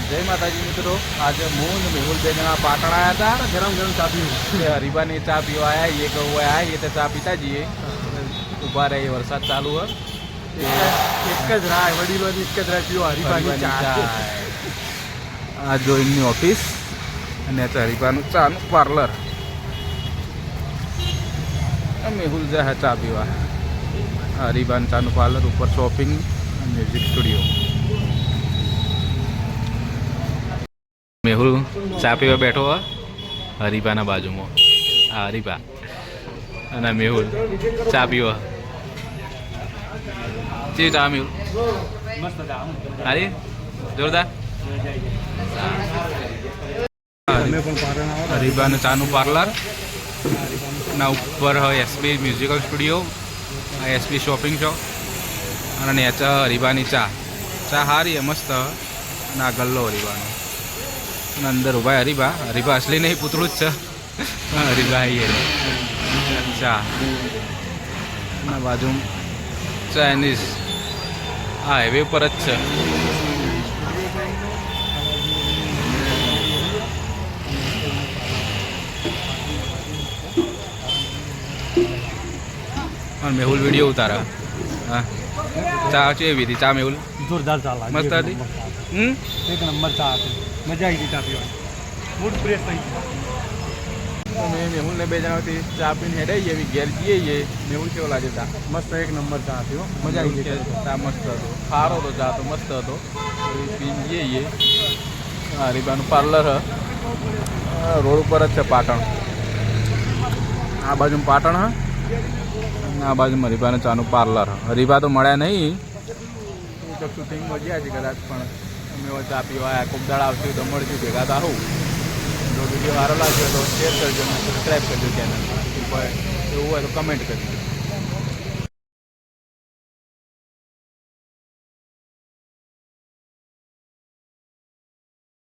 જય માતાજી મિત્રો, આજે હું ને મેહુલ બે જણા પાટણ આવ્યા હતા. गरम गरम चा पी हरीबानी चा पीवा आया, ये कहू आया, ये तो चा पीता જઈએ. ઊભા રહે, વરસાદ ચાલુ હે. एक ज राय वडीलोनी एक ज राय पीओ हरीबानी चा. આ જો એમની ઓફિસ અને હરીબાનું ચાનું પાર્લર. મેહુલ જાય ચા પીવા. હરીબાન ચાનું પાર્લર, ઉપર શોપિંગ, મ્યુઝિક સ્ટુડિયો. મેહુલ ચા પીવા બેઠો હોય હરીબાના બાજુમાં. આ હરીબા અને મેહુલ ચા પીવા. કેવી ચા મેહુલ? मस्त चा સારી, જોરદાર. હરીબાનું ચાનું પાર્લર ના ઉપર હોય એસબી મ્યુઝિકલ સ્ટુડિયો, આ એસબી શોપિંગ શો અને નેચા હરીબાની ચા. ચા સારી મસ્ત. અને આ ગલ્લો હરીબાનો અને અંદર ઉભા હરીબા. હરીબા અસલી નહીં, પૂતળું જ છે. હરીબા એ ચા ના બાજુ ચાઇનીઝ. હા, હાઈવે ઉપર જ છે. મેહુલ વિડીયો ઉતારા. હા, ચા કેવી હતી? ચા મેહુલ जोरदार चा लागे મસ્ત હતી. एक नंबर चा आती मजा आई थी चा पीवा मूड फ्रेश થઈ મેં મેહુલને બે જણાથી ચા પીને હેડાઈ એવી ઘેર જઈએ. મેહુલ કેવો લાગે ચા? मस्त एक नंबर चा आती हो मजा आई थी ચા મસ્ત હતો, સારો હતો ચા તો, મસ્ત હતો. પીને જઈએ. હરીબાનું પાર્લર રોડ ઉપર જ છે પાટણ. આ બાજુ પાટણ હ, આ બાજુ હરીબાનું ચાનું પાર્લર. હરીબા તો મળ્યા નહીં, તો શૂટિંગમાં ગયા છે કદાચ, પણ અમે ચા પીવા આવ્યા. ખૂબ દાળ આવશે તો મળશું, ભેગા તો આવું. જો વિડીયો સારો લાગ્યો તો શેર કરજો અને સબસ્ક્રાઈબ કરજો ચેનલ. એવું હોય તો કમેન્ટ કરજો.